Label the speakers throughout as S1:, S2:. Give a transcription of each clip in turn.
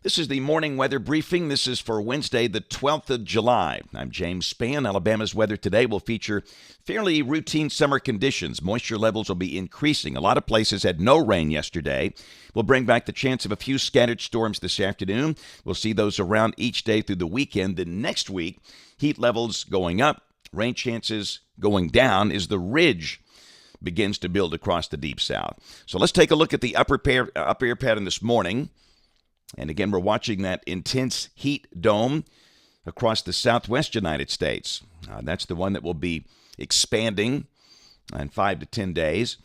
S1: This is the morning weather briefing. This is for Wednesday, the 12th of July. I'm James Spann. Alabama's weather today will feature fairly routine summer conditions. Moisture levels will be increasing. A lot of places had no rain yesterday. We'll bring back the chance of a few scattered storms this afternoon. We'll see those around each day through the weekend. The next week, heat levels going up, rain chances going down as the ridge begins to build across the deep south. So let's take a look at the upper air pattern this morning. And again, we're watching that intense heat dome across the southwest United States. That's the one that will be expanding in 5 to 10 days.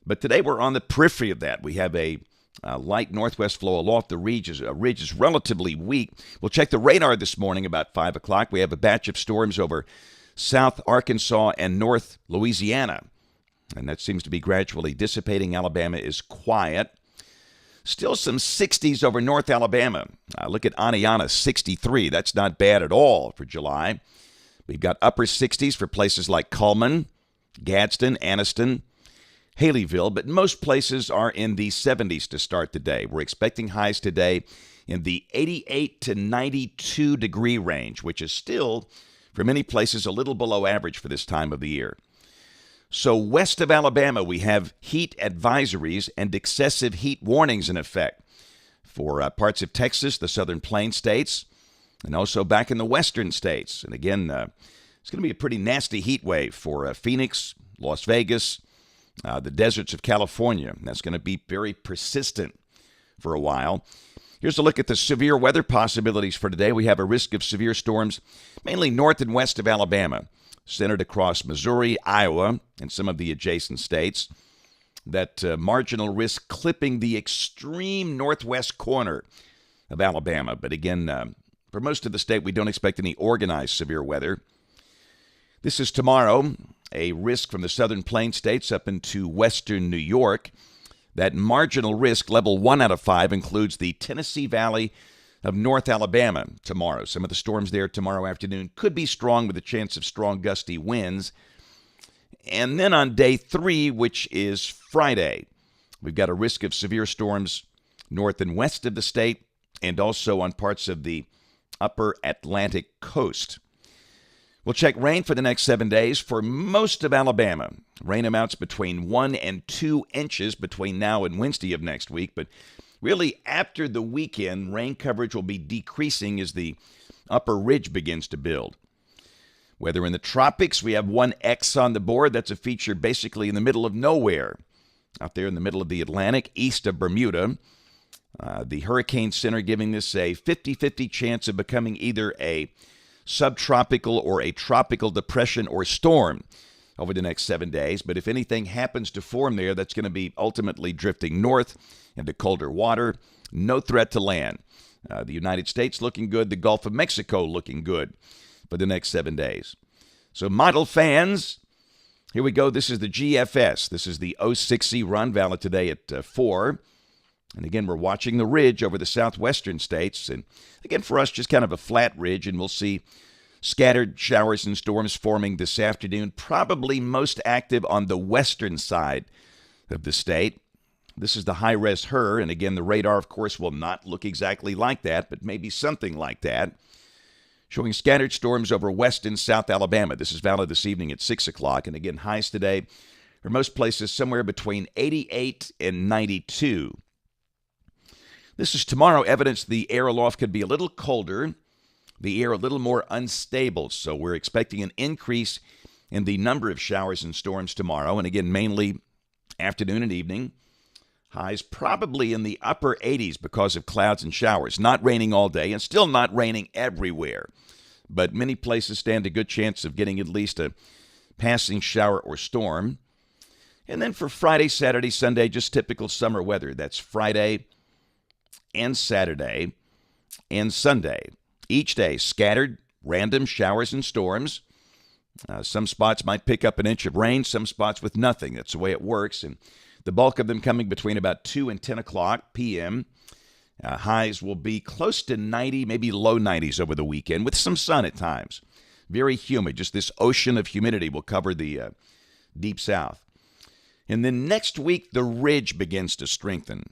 S1: But today we're on the periphery of that. We have a light northwest flow aloft. The ridge is relatively weak. We'll check the radar this morning about 5 o'clock. We have a batch of storms over South Arkansas and North Louisiana. And that seems to be gradually dissipating. Alabama is quiet. Still some 60s over North Alabama. Look at Aniana, 63. That's not bad at all for July. We've got upper 60s for places like Cullman, Gadsden, Anniston, Haleyville, but most places are in the 70s to start the day. We're expecting highs today in the 88 to 92 degree range, which is still, for many places, a little below average for this time of the year. So west of Alabama, we have heat advisories and excessive heat warnings in effect for parts of Texas, the southern plains states, and also back in the western states. And again, it's going to be a pretty nasty heat wave for Phoenix, Las Vegas, the deserts of California. And that's going to be very persistent for a while. Here's a look at the severe weather possibilities for today. We have a risk of severe storms mainly north and west of Alabama, centered across Missouri, Iowa, and some of the adjacent states. That marginal risk clipping the extreme northwest corner of Alabama. But again, for most of the state, we don't expect any organized severe weather. This is tomorrow, a risk from the southern plains states up into western New York. That marginal risk, level 1 out of 5, includes the Tennessee Valley of North Alabama tomorrow. Some of the storms there tomorrow afternoon could be strong with a chance of strong gusty winds. And then on day 3, which is Friday, we've got a risk of severe storms north and west of the state and also on parts of the upper Atlantic coast. We'll check rain for the next 7 days for most of Alabama. Rain amounts between 1 and 2 inches between now and Wednesday of next week, but really, after the weekend, rain coverage will be decreasing as the upper ridge begins to build. Weather in the tropics, we have one X on the board. That's a feature basically in the middle of nowhere, out there in the middle of the Atlantic, east of Bermuda. The Hurricane Center giving this a 50-50 chance of becoming either a subtropical or a tropical depression or storm over the next 7 days. But if anything happens to form there, that's going to be ultimately drifting north into colder water. No threat to land. The United States looking good. The Gulf of Mexico looking good for the next 7 days. So model fans, here we go. This is the GFS. This is the 06C run, valid today at 4. And again, we're watching the ridge over the southwestern states. And again, for us, just kind of a flat ridge. And we'll see scattered showers and storms forming this afternoon, probably most active on the western side of the state. This is the high-res HRRR, and again, the radar, of course, will not look exactly like that, but maybe something like that, showing scattered storms over west and south Alabama. This is valid this evening at 6 o'clock, and again, highs today for most places somewhere between 88 and 92. This is tomorrow, evidence the air aloft could be a little colder, the air a little more unstable, so we're expecting an increase in the number of showers and storms tomorrow, and again, mainly afternoon and evening. Highs probably in the upper 80s because of clouds and showers. Not raining all day and still not raining everywhere. But many places stand a good chance of getting at least a passing shower or storm. And then for Friday, Saturday, Sunday, just typical summer weather. That's Friday and Saturday and Sunday. Each day, scattered, random showers and storms. Some spots might pick up an inch of rain, some spots with nothing. That's the way it works. And the bulk of them coming between about 2 and 10 o'clock p.m. Highs will be close to 90, maybe low 90s over the weekend with some sun at times. Very humid. Just this ocean of humidity will cover the deep south. And then next week, the ridge begins to strengthen.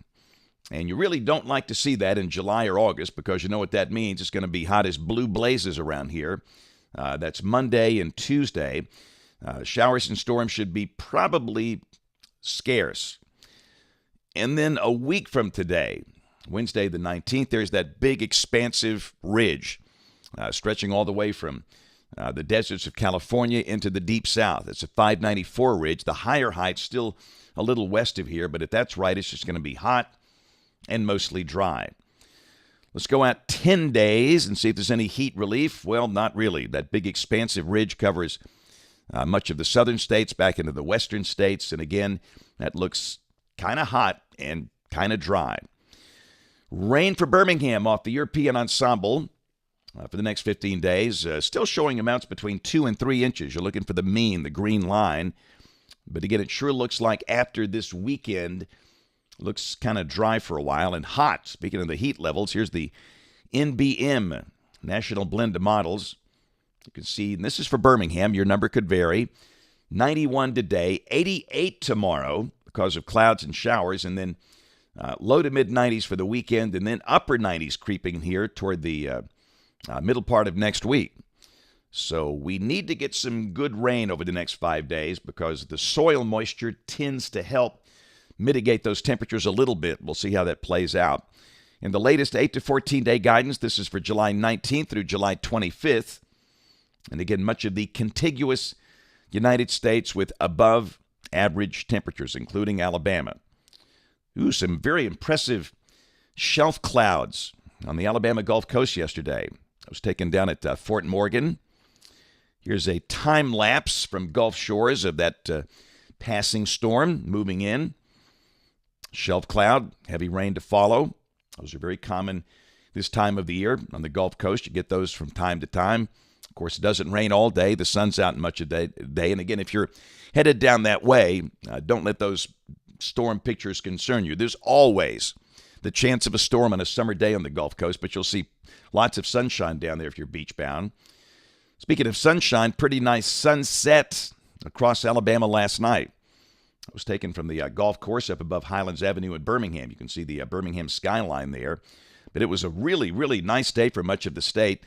S1: And you really don't like to see that in July or August because you know what that means. It's going to be hot as blue blazes around here. That's Monday and Tuesday. Showers and storms should be probably scarce. And then a week from today, Wednesday the 19th, there's that big expansive ridge stretching all the way from the deserts of California into the deep south. It's a 594 ridge. The higher height still a little west of here, but if that's right, it's just going to be hot and mostly dry. Let's go out 10 days and see if there's any heat relief. Well, not really. That big expansive ridge covers much of the southern states back into the western states, and again, that looks kind of hot and kind of dry. Rain for Birmingham off the European ensemble for the next 15 days. Still showing amounts between 2 and 3 inches. You're looking for the mean, the green line. But again, it sure looks like after this weekend, looks kind of dry for a while and hot. Speaking of the heat levels, here's the NBM, National Blend of Models. You can see, and this is for Birmingham. Your number could vary. 91 today, 88 tomorrow because of clouds and showers, and then low to mid-90s for the weekend, and then upper 90s creeping here toward the middle part of next week. So we need to get some good rain over the next 5 days because the soil moisture tends to help mitigate those temperatures a little bit. We'll see how that plays out. In the latest 8 to 14-day guidance, this is for July 19th through July 25th. And again, much of the contiguous United States with above average temperatures, including Alabama. Ooh, some very impressive shelf clouds on the Alabama Gulf Coast yesterday. I was taken down at Fort Morgan. Here's a time lapse from Gulf Shores of that passing storm moving in. Shelf cloud, heavy rain to follow. Those are very common this time of the year on the Gulf Coast. You get those from time to time. Of course, it doesn't rain all day. The sun's out much of the day. And again, if you're headed down that way, don't let those storm pictures concern you. There's always the chance of a storm on a summer day on the Gulf Coast, but you'll see lots of sunshine down there if you're beach bound. Speaking of sunshine, pretty nice sunset across Alabama last night. I was taken from the golf course up above Highlands Avenue in Birmingham. You can see the Birmingham skyline there. But it was a really, really nice day for much of the state.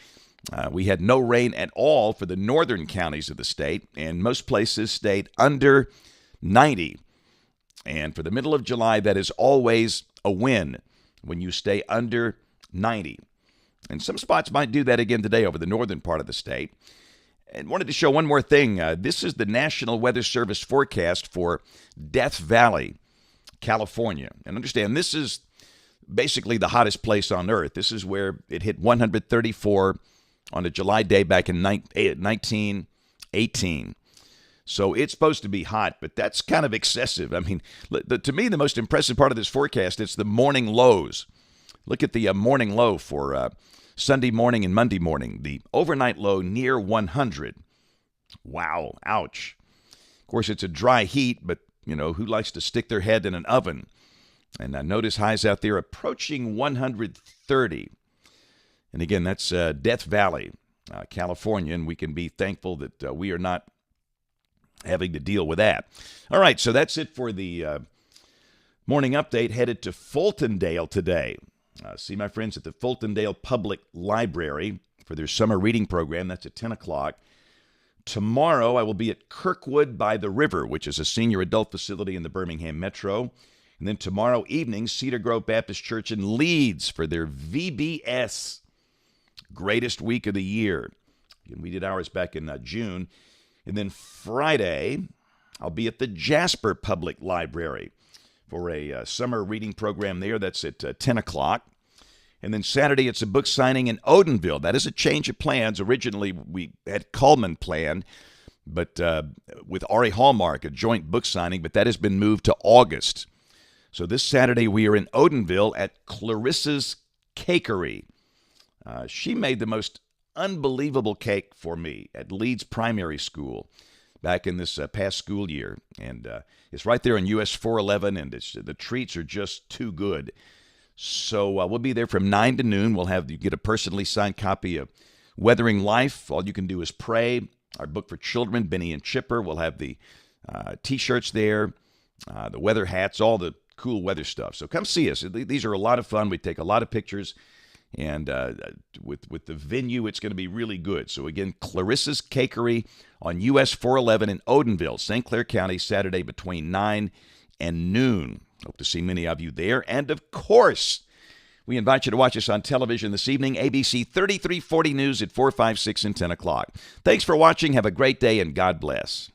S1: We had no rain at all for the northern counties of the state, and most places stayed under 90. And for the middle of July, that is always a win when you stay under 90. And some spots might do that again today over the northern part of the state. And wanted to show one more thing. This is the National Weather Service forecast for Death Valley, California. And understand, this is basically the hottest place on earth. This is where it hit 134 on a July day back in 1918. So it's supposed to be hot, but that's kind of excessive. I mean, to me, the most impressive part of this forecast, it's the morning lows. Look at the morning low for Sunday morning and Monday morning. The overnight low near 100. Wow, ouch. Of course, it's a dry heat, but, you know, who likes to stick their head in an oven? And notice highs out there approaching 130. And again, that's Death Valley, California, and we can be thankful that we are not having to deal with that. All right, so that's it for the morning update. Headed to Fultondale today. See my friends at the Fultondale Public Library for their summer reading program. That's at 10 o'clock. Tomorrow, I will be at Kirkwood by the River, which is a senior adult facility in the Birmingham Metro. And then tomorrow evening, Cedar Grove Baptist Church in Leeds for their VBS Greatest Week of the Year. And we did ours back in June. And then Friday, I'll be at the Jasper Public Library for a summer reading program there. That's at 10 o'clock. And then Saturday, it's a book signing in Odenville. That is a change of plans. Originally, we had Cullman planned, but with Ari Hallmark, a joint book signing, but that has been moved to August. So this Saturday, we are in Odenville at Clarissa's Cakery. She made the most unbelievable cake for me at Leeds Primary School back in this past school year. And it's right there on US 411, and the treats are just too good. So we'll be there from 9 to noon. You get a personally signed copy of Weathering Life. All you can do is pray. Our book for children, Benny and Chipper. We'll have the T-shirts there, the weather hats, all the cool weather stuff. So come see us. These are a lot of fun. We take a lot of pictures. And with the venue, it's going to be really good. So again, Clarissa's Cakery on US 411 in Odenville, St. Clair County, Saturday between 9 and noon. Hope to see many of you there. And of course, we invite you to watch us on television this evening, ABC 3340 News at 4, 5, 6, and 10 o'clock. Thanks for watching. Have a great day, and God bless.